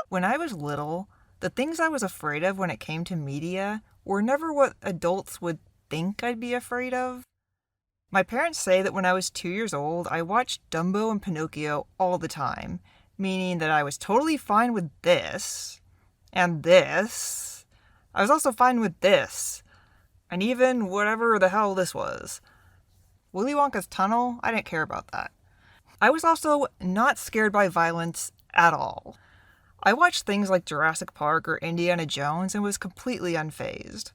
When I was little, the things I was afraid of when it came to media were never what adults would think I'd be afraid of. My parents say that when I was 2 years old, I watched Dumbo and Pinocchio all the time, meaning that I was totally fine with this, and this. I was also fine with this, and even whatever the hell this was. Willy Wonka's tunnel, I didn't care about that. I was also not scared by violence at all. I watched things like Jurassic Park or Indiana Jones and was completely unfazed.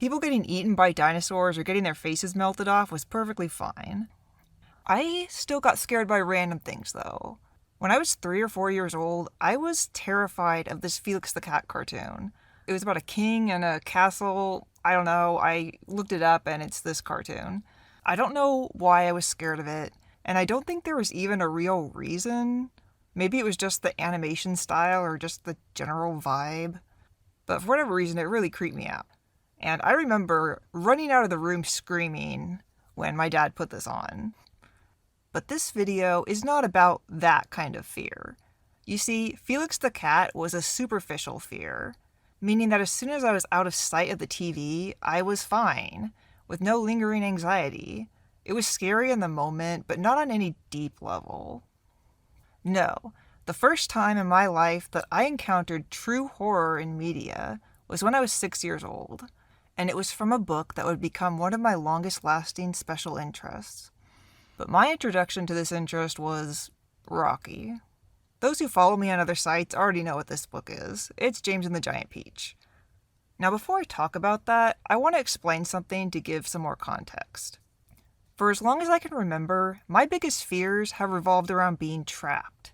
People getting eaten by dinosaurs or getting their faces melted off was perfectly fine. I still got scared by random things, though. When I was 3 or 4 years old, I was terrified of this Felix the Cat cartoon. It was about a king and a castle. I don't know, I looked it up and it's this cartoon. I don't know why I was scared of it, and I don't think there was even a real reason. Maybe it was just the animation style or just the general vibe. But for whatever reason, it really creeped me out. And I remember running out of the room screaming when my dad put this on. But this video is not about that kind of fear. You see, Felix the Cat was a superficial fear, meaning that as soon as I was out of sight of the TV, I was fine, with no lingering anxiety. It was scary in the moment, but not on any deep level. No, the first time in my life that I encountered true horror in media was when I was 6 years old, and it was from a book that would become one of my longest-lasting special interests. But my introduction to this interest was rocky. Those who follow me on other sites already know what this book is. It's James and the Giant Peach. Now, before I talk about that, I want to explain something to give some more context. For as long as I can remember, my biggest fears have revolved around being trapped.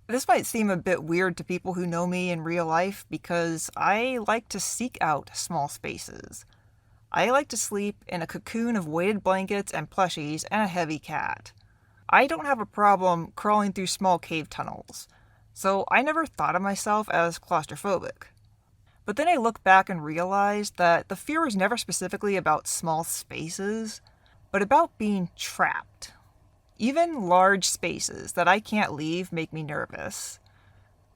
This might seem a bit weird to people who know me in real life because I like to seek out small spaces. I like to sleep in a cocoon of weighted blankets and plushies and a heavy cat. I don't have a problem crawling through small cave tunnels, so I never thought of myself as claustrophobic. But then I look back and realize that the fear was never specifically about small spaces, but about being trapped. Even large spaces that I can't leave make me nervous.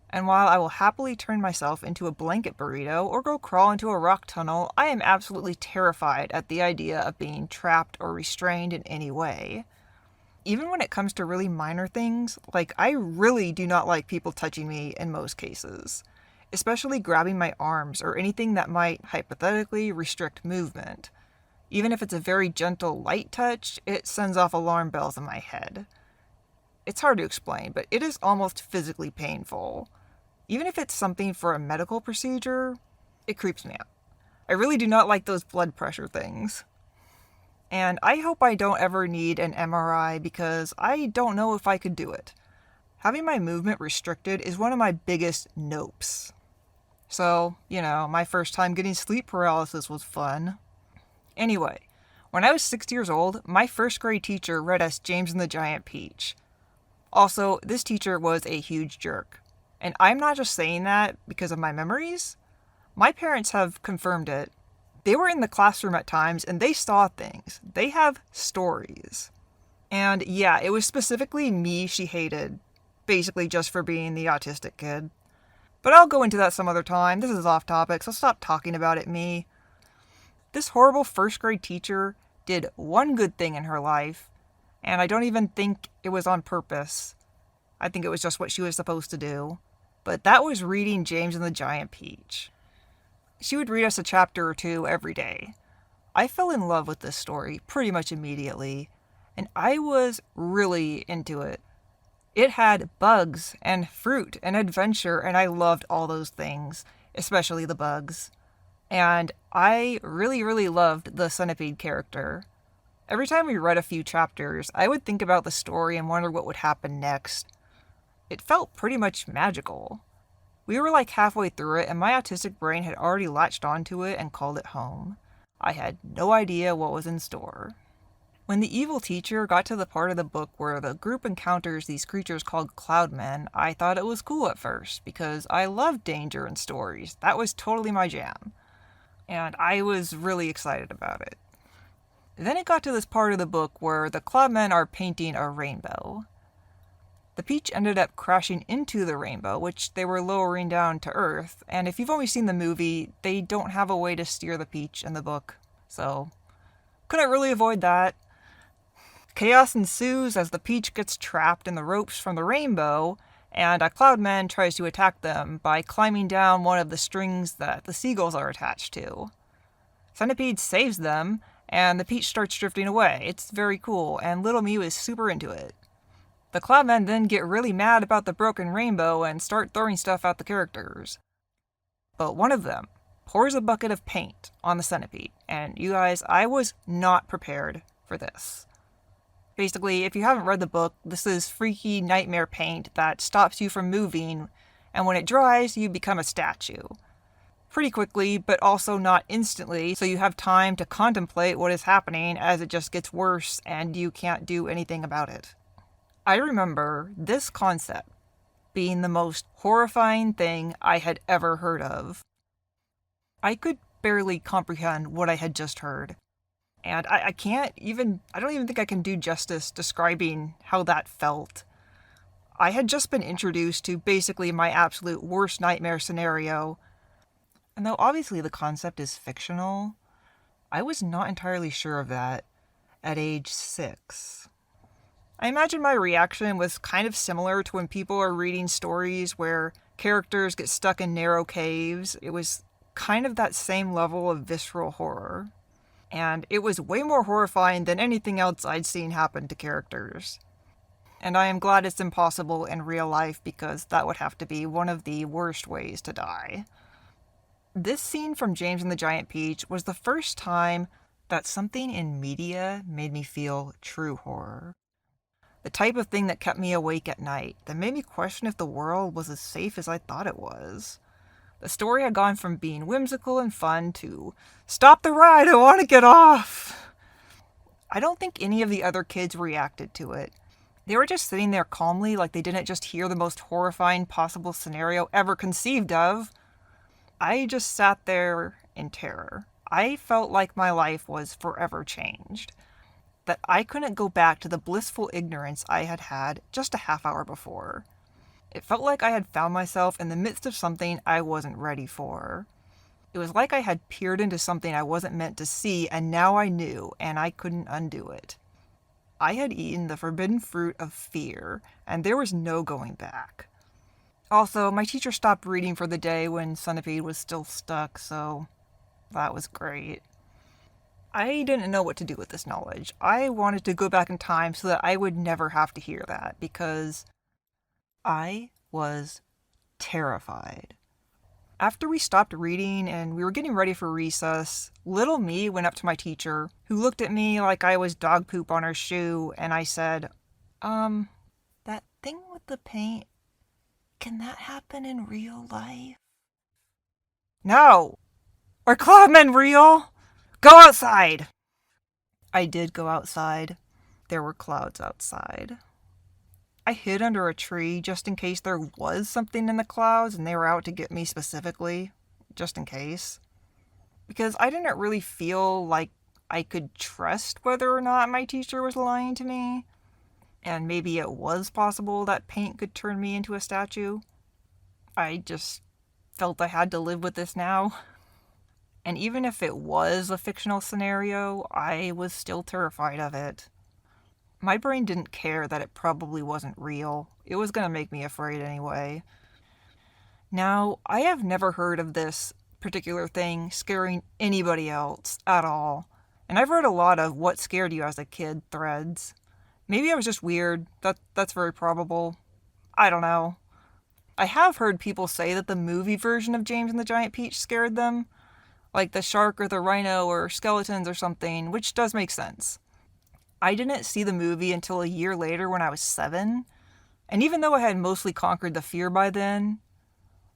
And while I will happily turn myself into a blanket burrito or go crawl into a rock tunnel, I am absolutely terrified at the idea of being trapped or restrained in any way. Even when it comes to really minor things, like I really do not like people touching me in most cases, especially grabbing my arms or anything that might hypothetically restrict movement. Even if it's a very gentle, light touch, it sends off alarm bells in my head. It's hard to explain, but it is almost physically painful. Even if it's something for a medical procedure, it creeps me out. I really do not like those blood pressure things. And I hope I don't ever need an MRI because I don't know if I could do it. Having my movement restricted is one of my biggest nopes. So, my first time getting sleep paralysis was fun. Anyway, when I was 6 years old, my first grade teacher read us James and the Giant Peach. Also, this teacher was a huge jerk. And I'm not just saying that because of my memories. My parents have confirmed it. They were in the classroom at times and they saw things. They have stories. And yeah, it was specifically me she hated, basically just for being the autistic kid. But I'll go into that some other time. This is off topic, so stop talking about it, me. This horrible first grade teacher did one good thing in her life, and I don't even think it was on purpose. I think it was just what she was supposed to do. But that was reading James and the Giant Peach. She would read us a chapter or two every day. I fell in love with this story pretty much immediately, and I was really into it. It had bugs and fruit and adventure, and I loved all those things, especially the bugs. And I really, really loved the centipede character. Every time we read a few chapters, I would think about the story and wonder what would happen next. It felt pretty much magical. We were like halfway through it, and my autistic brain had already latched onto it and called it home. I had no idea what was in store. When the evil teacher got to the part of the book where the group encounters these creatures called cloudmen, I thought it was cool at first, because I loved danger in stories. That was totally my jam. And I was really excited about it. Then it got to this part of the book where the cloudmen are painting a rainbow. The The peach ended up crashing into the rainbow, which they were lowering down to Earth. And if you've only seen the movie, they don't have a way to steer the peach in the book. So, couldn't really avoid that. Chaos ensues as the peach gets trapped in the ropes from the rainbow, and a Cloudman tries to attack them by climbing down one of the strings that the seagulls are attached to. Centipede saves them, and the peach starts drifting away. It's very cool, and Little Mew is super into it. The Cloudmen then get really mad about the broken rainbow and start throwing stuff at the characters. But one of them pours a bucket of paint on the centipede, and you guys, I was not prepared for this. Basically, if you haven't read the book, this is freaky nightmare paint that stops you from moving, and when it dries, you become a statue. Pretty quickly, but also not instantly, so you have time to contemplate what is happening as it just gets worse and you can't do anything about it. I remember this concept being the most horrifying thing I had ever heard of. I could barely comprehend what I had just heard. And I don't even think I can do justice describing how that felt. I had just been introduced to basically my absolute worst nightmare scenario. And though obviously the concept is fictional, I was not entirely sure of that at age 6. I imagine my reaction was kind of similar to when people are reading stories where characters get stuck in narrow caves. It was kind of that same level of visceral horror. And it was way more horrifying than anything else I'd seen happen to characters. And I am glad it's impossible in real life because that would have to be one of the worst ways to die. This scene from James and the Giant Peach was the first time that something in media made me feel true horror. The type of thing that kept me awake at night, that made me question if the world was as safe as I thought it was. The story had gone from being whimsical and fun to, "Stop the ride, I want to get off!" I don't think any of the other kids reacted to it. They were just sitting there calmly like they didn't just hear the most horrifying possible scenario ever conceived of. I just sat there in terror. I felt like my life was forever changed. That I couldn't go back to the blissful ignorance I had had just a half hour before. It felt like I had found myself in the midst of something I wasn't ready for. It was like I had peered into something I wasn't meant to see, and now I knew, and I couldn't undo it. I had eaten the forbidden fruit of fear, and there was no going back. Also, my teacher stopped reading for the day when Centipede was still stuck, so that was great. I didn't know what to do with this knowledge. I wanted to go back in time so that I would never have to hear that, because I was terrified. After we stopped reading and we were getting ready for recess, little me went up to my teacher, who looked at me like I was dog poop on her shoe, and I said, that thing with the paint, can that happen in real life? No! Are Cloudmen real? Go outside! I did go outside. There were clouds outside. I hid under a tree just in case there was something in the clouds and they were out to get me specifically, just in case. Because I didn't really feel like I could trust whether or not my teacher was lying to me. And maybe it was possible that paint could turn me into a statue. I just felt I had to live with this now. And even if it was a fictional scenario, I was still terrified of it. My brain didn't care that it probably wasn't real. It was going to make me afraid anyway. Now, I have never heard of this particular thing scaring anybody else at all. And I've read a lot of "what scared you as a kid" threads. Maybe I was just weird. That's very probable. I don't know. I have heard people say that the movie version of James and the Giant Peach scared them. Like the shark or the rhino or skeletons or something, which does make sense. I didn't see the movie until a year later when I was 7, and even though I had mostly conquered the fear by then,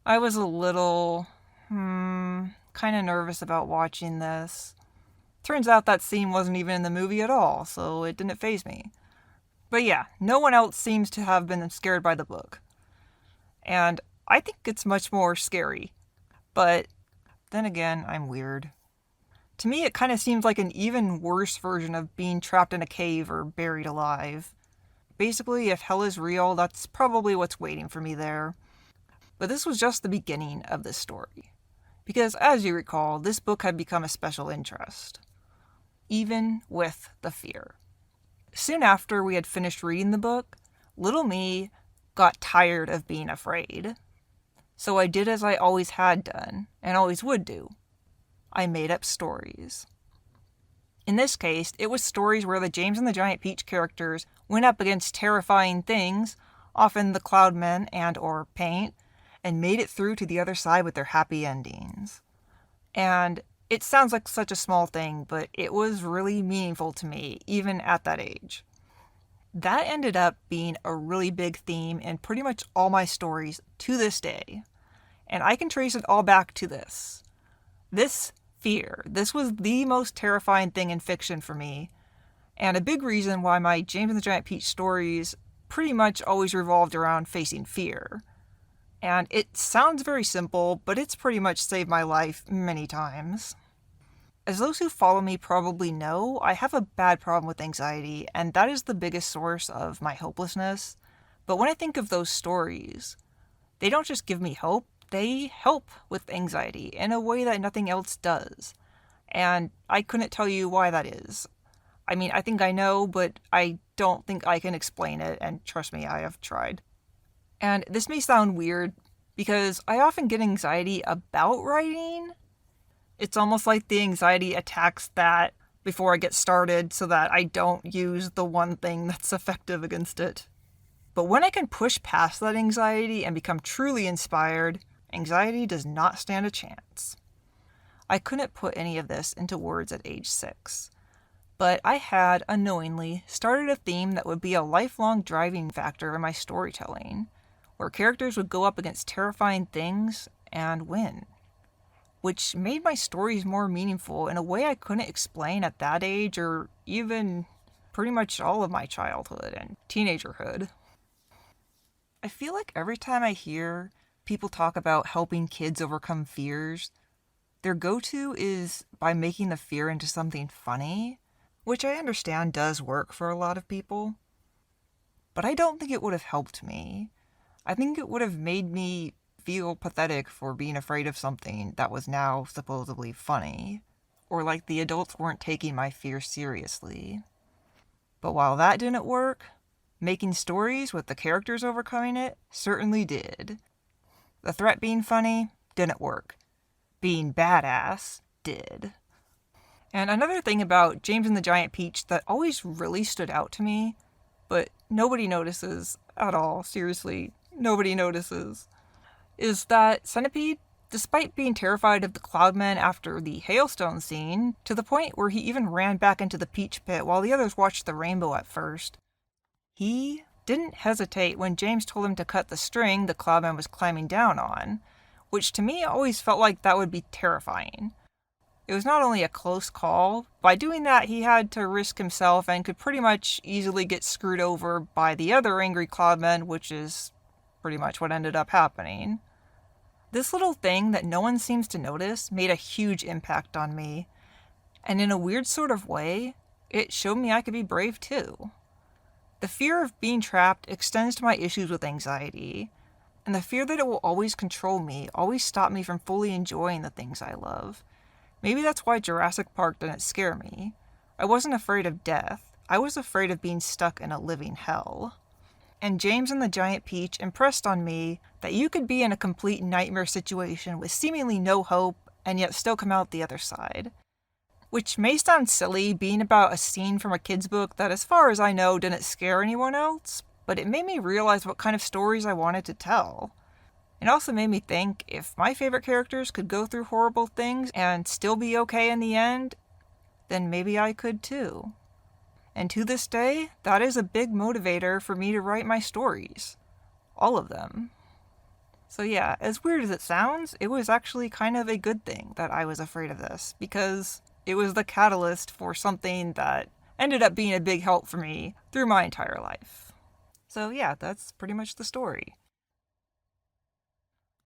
I was a little, kind of nervous about watching this. Turns out that scene wasn't even in the movie at all, so it didn't faze me. But yeah, no one else seems to have been scared by the book. And I think it's much more scary. But then again, I'm weird. To me, it kind of seems like an even worse version of being trapped in a cave or buried alive. Basically, if hell is real, that's probably what's waiting for me there. But this was just the beginning of this story. Because, as you recall, this book had become a special interest. Even with the fear. Soon after we had finished reading the book, little me got tired of being afraid. So I did as I always had done, and always would do. I made up stories. In this case, it was stories where the James and the Giant Peach characters went up against terrifying things, often the Cloudmen and or Paint, and made it through to the other side with their happy endings. And it sounds like such a small thing, but it was really meaningful to me, even at that age. That ended up being a really big theme in pretty much all my stories to this day. And I can trace it all back to this. This fear. This was the most terrifying thing in fiction for me. And a big reason why my James and the Giant Peach stories pretty much always revolved around facing fear. And it sounds very simple, but it's pretty much saved my life many times. As those who follow me probably know, I have a bad problem with anxiety, and that is the biggest source of my hopelessness. But when I think of those stories, they don't just give me hope, they help with anxiety in a way that nothing else does. And I couldn't tell you why that is. I mean, I think I know, but I don't think I can explain it, and trust me, I have tried. And this may sound weird, because I often get anxiety about writing. It's almost like the anxiety attacks that before I get started so that I don't use the one thing that's effective against it. But when I can push past that anxiety and become truly inspired, anxiety does not stand a chance. I couldn't put any of this into words at age 6. But I had, unknowingly, started a theme that would be a lifelong driving factor in my storytelling, where characters would go up against terrifying things and win. Which made my stories more meaningful in a way I couldn't explain at that age or even pretty much all of my childhood and teenagerhood. I feel like every time I hear people talk about helping kids overcome fears, their go-to is by making the fear into something funny, which I understand does work for a lot of people. But I don't think it would have helped me. I think it would have made me feel pathetic for being afraid of something that was now supposedly funny, or like the adults weren't taking my fear seriously. But while that didn't work, making stories with the characters overcoming it certainly did. The threat being funny didn't work. Being badass did. And another thing about James and the Giant Peach that always really stood out to me, but nobody notices at all, seriously, nobody notices, is that Centipede, despite being terrified of the Cloudmen after the hailstone scene, to the point where he even ran back into the Peach Pit while the others watched the rainbow at first, he didn't hesitate when James told him to cut the string the Cloudman was climbing down on, which to me always felt like that would be terrifying. It was not only a close call, by doing that he had to risk himself and could pretty much easily get screwed over by the other angry Cloudmen, which is pretty much what ended up happening. This little thing that no one seems to notice made a huge impact on me, and in a weird sort of way, it showed me I could be brave too. The fear of being trapped extends to my issues with anxiety, and the fear that it will always control me always stopped me from fully enjoying the things I love. Maybe that's why Jurassic Park didn't scare me. I wasn't afraid of death, I was afraid of being stuck in a living hell. And James and the Giant Peach impressed on me that you could be in a complete nightmare situation with seemingly no hope and yet still come out the other side. Which may sound silly, being about a scene from a kid's book that, as far as I know, didn't scare anyone else, but it made me realize what kind of stories I wanted to tell. It also made me think, if my favorite characters could go through horrible things and still be okay in the end, then maybe I could too. And to this day, that is a big motivator for me to write my stories. All of them. So yeah, as weird as it sounds, it was actually kind of a good thing that I was afraid of this, because it was the catalyst for something that ended up being a big help for me through my entire life. So yeah, that's pretty much the story.